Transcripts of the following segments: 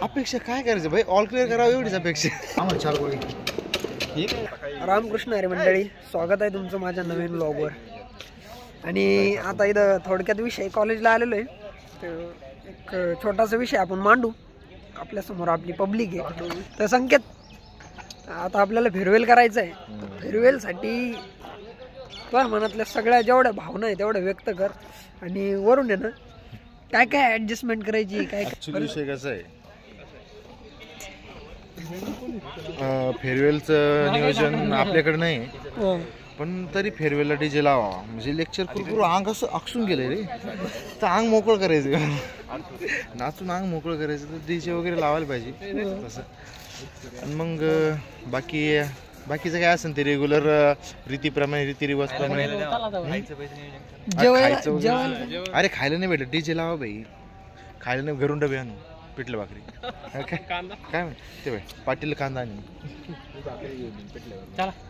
अपेक्षा काय करायचं भाई, ऑल क्लिअर करावं एवढीच अपेक्षा. आम्हाला 4 गोळी. ठीक आहे. रामकृष्ण हरी मंडळी, स्वागत आहे तुमचं माझ्या नवीन ब्लॉगवर. आणि आता इथं थोडक्यात विषय कॉलेजला आलेलो आहे, तर एक छोटासा विषय आपण मांडू. आपल्यासमोर आपली पब्लिक आहे. तर संकेत, आता आपल्याला फेअरवेल करायचं आहे. फेअरवेलसाठी तुझ्या मनातल्या सगळ्या जेवढ्या भावना आहे तेवढ्या व्यक्त कर. आणि वरून आहे ना काय काय ॲडजस्टमेंट करायची, काय ॲक्च्युली विषय कसं आहे, फेअरवेलचं नियोजन आपल्याकडे नाही, पण तरी फेअरवेलला डीजे लावा. म्हणजे लेक्चर करू अंग असं अक्षून गेलंय रे, तर अंग मोकळं करायचं, नाचून अंग मोकळं करायचं, तर डीजे वगैरे लावायला पाहिजे तसं. आणि मग बाकीचं काय असेल ते रेग्युलर रीतीप्रमाणे, रीतिरिवाजप्रमाणे. अरे खायला नाही भेटत, डीजे लावा बाई. खायला नाही, घरून डबे आणू पिठलं भाकरी. काय ते बाई पाटील कांदा आणि.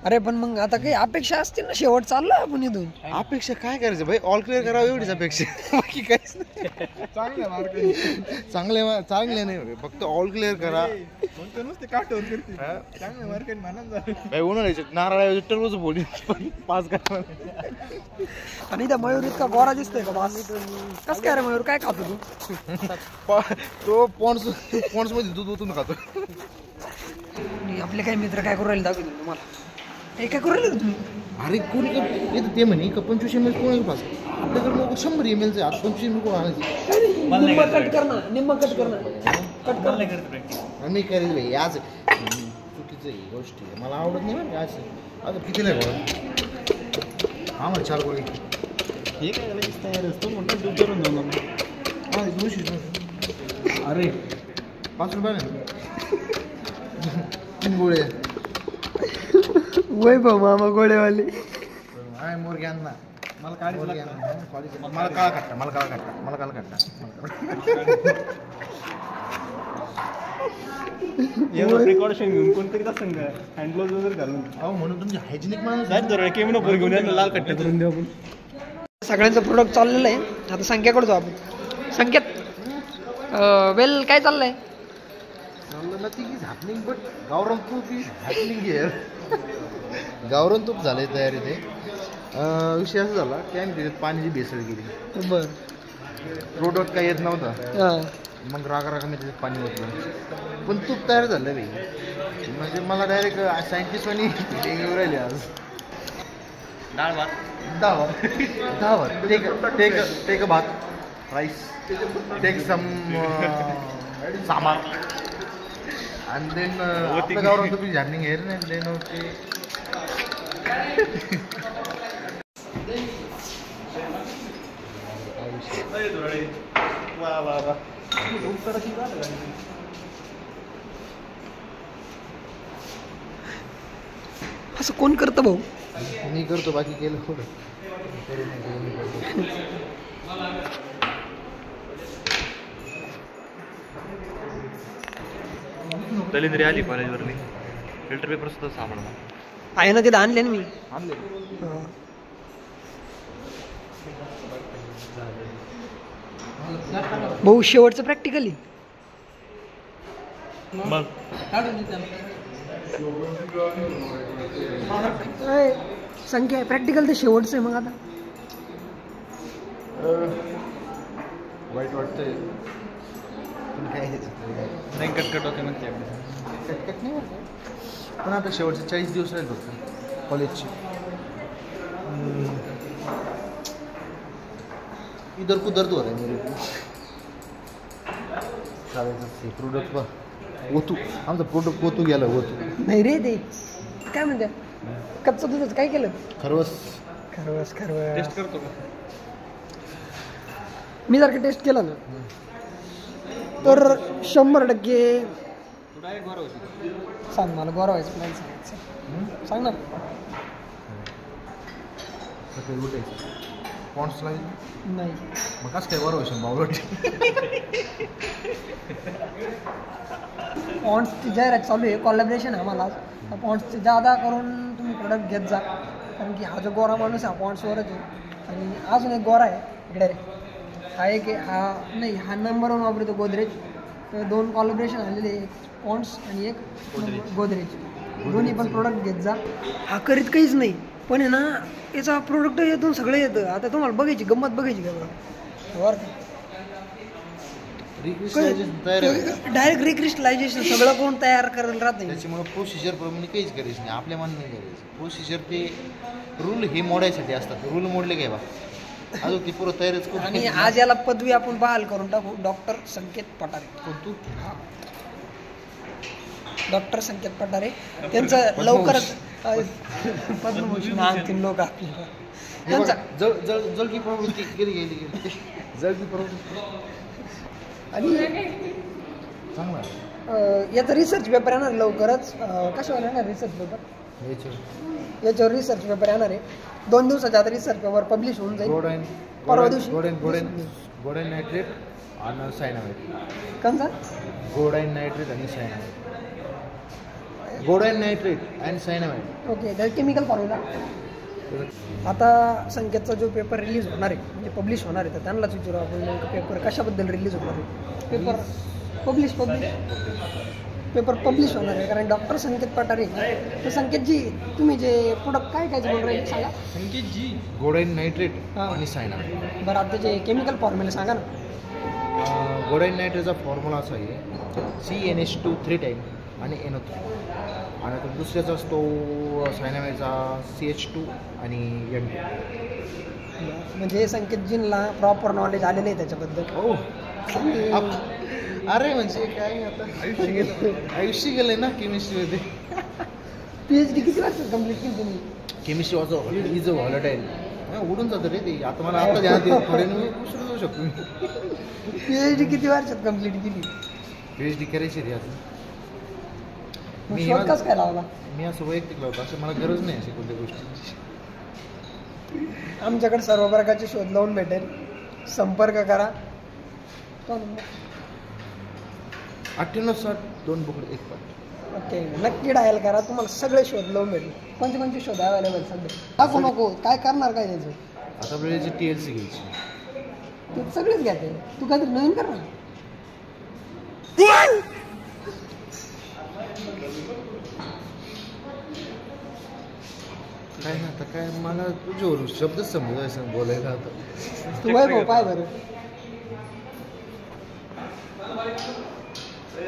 अरे पण मग आता काही अपेक्षा असतील ना, शेवट चाललो आपण इथून. अपेक्षा काय करायचं भाई, ऑल क्लिअर करावं एवढीच अपेक्षा, बाकी काहीच नाही. चांगले नाही, फक्त ऑल क्लिअर करा. उन्हाळ्याचे नारळ टरबूज बोली 5 करा. आणि त्या मयूर इतका गोरा दिसतोय का बास? कस काय रे मयूर, काय खातो तू? तो पॉन्ड्स मध्ये दूध ओतून खातो. आपले काही मित्र काय करू राहिले दाखवतो तुम्हाला. हे काय करू राहिले तुम्ही? अरे कोणी येतं ते म्हणे का 25 ml कोणाला पास, आपल्याकडे लोक 100 ml आहे. 25 ml कोण आणायचे? निम्म कट कर ना, निम्म कट कर ना, कट कर नाही. मी करेल भाई, आज चुकीचं ही गोष्टी आहे, मला आवडत नाही बरं आज. आता किती नाही बघा, आम्हाला 4 गोळी. हे काय तयार असतो म्हणतात, दूध करून जाऊ ना. 200. अरे 5 रुपये ना 3 गोळे. वैभव मामा गोळेवाले. आहे मोरग्यांना. मला काळा खट्टा, मला काळा खट्टा. प्रिकॉशन घेऊन कोणतरी का सांग हँड ग्लोव्ह वगैरे घालून. अहो म्हणून तुमची हायजेनिक माणूस केमिनो घेऊन या, लाल कट्टे करून देऊ आपण. सगळ्यांचं प्रोडक्ट चाललेलं आहे. आता संख्याकडे जाऊ आपण. संकेत, वेल काय चाललंय? नथिंग इज हॅपनिंग बट गावरान तूप इज हॅपनिंग हिअर. गावरान तूप झालंय तयार इथे. विषय असा झाला की आम्ही त्याच्यात पाण्याची भेसळ केली. बर. प्रोडक्ट काही येत नव्हता, मग रागा मी त्याच्यात पाणी ओतलं, पण तूप तयार झालं बाई. म्हणजे मला डायरेक्ट सायंटिस्ट वाणी येऊ राहिले आज. डाळ भात take bhat rice, take some sambar, and then आपल्या गावावर तुम्ही झाडणी घेर नाही. देन ओके असं कोण करतं भाऊ? मी करतो, बाकी केलं थोडं. दलिंद्री आली कॉलेजवरली, फिल्टर पेपर सुद्धा सापडला आहे ना, तिथं आणले ना मी. भाऊ शेवटचं प्रॅक्टिकली मग संख्या आहे. प्रॅक्टिकल तर शेवटचं आहे. मग आता वाईट वाटतंय, पण काय नाही कटकट होते मग ते कटकट नाही वाटत. पण आता शेवटचे 40 दिवस राहील फक्त कॉलेजचे. इधर कुदर तो आहे मेरे को चालायचं. प्रोडक्ट बघ ओतू, आमचा प्रोडक्ट ओतू गेला. ओतू नाही रे, ते काय म्हणते कच्चं दुधाचं काय केलं? खरवस टेस्ट करतो का? मी जर का टेस्ट केला ना तर 100% सांग मला गोरा व्हायचं प्लॅन सांगायचं. सांग ना. सकाळी उठायचं, पॉन्ड्स लागेल नाही, मग कसं काय बरोबर बावलट. पॉन्ड्सची जाहिरात चालू आहे, कोलॅबरेशन आहे आम्हाला. पॉन्ड्सचे जादा करून तुम्ही प्रोडक्ट घेत जा, कारण की हा जो गोरा माणूस आहे पॉन्ड्सवरच आहे. आणि अजून एक गोरा आहे इकडे रे, हा एक हा नाही हा नंबर 1 वापरतो गोदरेज. तर 2 कोलॅबोरेशन आलेले, एक पॉन्ड्स आणि एक गोदरेज. दोन्ही पण प्रोडक्ट घेत जा. हा करीत काहीच नाही पण आहे ना याचा प्रोडक्ट येतो सगळं येतं. आता तुम्हाला बघायची गंमत बघायची का बरं डायरेक्ट रिक्रिस्टलायझेशन सगळं कोण तयार करायला राहत नाही. त्याच्यामुळे प्रोसिजर प्रमाणे काहीच करायचं नाही, आपल्या मनाने नाही करायचं. प्रोसिजर ते रूल हे मोडायसाठी असतात. रूल मोडले काय बा अजून ती पुरं तयारच करू. आणि आज याला पदवी आपण बहाल करून टाकू. डॉक्टर संकेत पठारे. तू डॉक्टर संकेत पठारे त्यांचं लवकरच पद्मभूषण आणतील लोक आपल्याला. त्यांचा जळकी प्रवृत्ती गेली जळकी प्रवृत्ती. आणि चांगला याचा रिसर्च पेपर येणार लवकरच. कशावर येणार रिसर्च पेपर? याच्यावर रिसर्च पेपर येणार आहे. 2 दिवसाच्या आता रिसर्च पेपर पब्लिश होऊन जाईल. परवा दिवशी गोडाइन नायट्रेट आणि सायनामाइड. कोणता? गोडाइन नायट्रेट आणि सायनामाइड. गोडाइन नायट्रेट अँड सायनामाइड. ओके, तर केमिकल फॉर्म्युला. आता संकेतचा जो पेपर रिलीज होणार आहे म्हणजे पब्लिश होणार आहे तर त्यांनाच विचारू आपण नेमकं पेपर कशाबद्दल रिलीज होणार आहे. पेपर पेपर पब्लिश होणार आहे कारण डॉक्टर संकेत पठारे. तर संकेतजी तुम्ही जे प्रोडक्ट काय काय म्हणून राहिले सांगा. संकेतजी गोडाइन नायट्रेट आणि सायनामाइड. बरं आता त्याचे केमिकल फॉर्म्युला सांगा ना. गोडाइन नायट्रेटचा फॉर्म्युला असा आहे CnH2 3 टाईम आणि NO3. आणि आता दुसऱ्याचा असतो सायनामाइडचा CH2 आणि N2. म्हणजे संकेतजींना प्रॉपर नॉलेज आलेलं आहे त्याच्याबद्दल. हो अरे म्हणजे काय आता आयुष्य गेलं ना केमिस्ट्रीमध्ये. PhD किती वर्षात कम्प्लीट केली तुम्ही? केमिस्ट्री वाजव इज व्हॉलटाईल उडून जातं रे ते. आता मला आता ध्यानात येत थोडे विसरू जाऊ शकतो मी. PhD किती वर्षात कम्प्लीट केली? PhD करायची रे अजून. मी शोध काय लावला? मी असं वैयक्तिक लावतो, असं मला गरज नाही अशी कोणत्या गोष्टीची. आमच्याकडे सर्व प्रकारचे शोध लावून भेटेल, संपर्क करा. 9860 2 बोकडे 1 पाट. ओके, नक्की डायल करा, तुम्हाला सगळे शोध लावून भेटेल. कोणते कोणते शोध अवेलेबल सध्या दाखवू नको. काय करणार काय त्याचं? आता आपल्याला याची TLC घ्यायची. तू सगळेच घ्यायचे, तू काहीतरी नवीन कर ना. काय ना आता काय मला तुझ्यावर शब्दच समजायचं बोलायला. आता तू वैभव पाय बरं.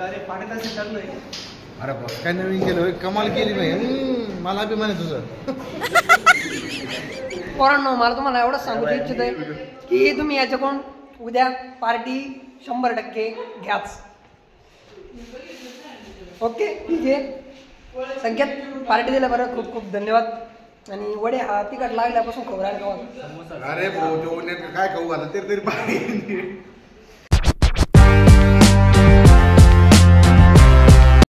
अरे बा काय नवीन केलं, कमाल केली नाही. मला अभिमान आहे तुझा. पोरांनो, मला तुम्हाला एवढंच सांगू इच्छित आहे की तुम्ही याच्याकडून उद्या पार्टी 100% घ्याच. ओके ठीक आहे. संकेत पार्टी दिल्या बरं, खूप खूप धन्यवाद. आणि वडे हा तिकट लागल्यापासून खबर आहे का? अरे भाऊ काय खाऊ घाला तरी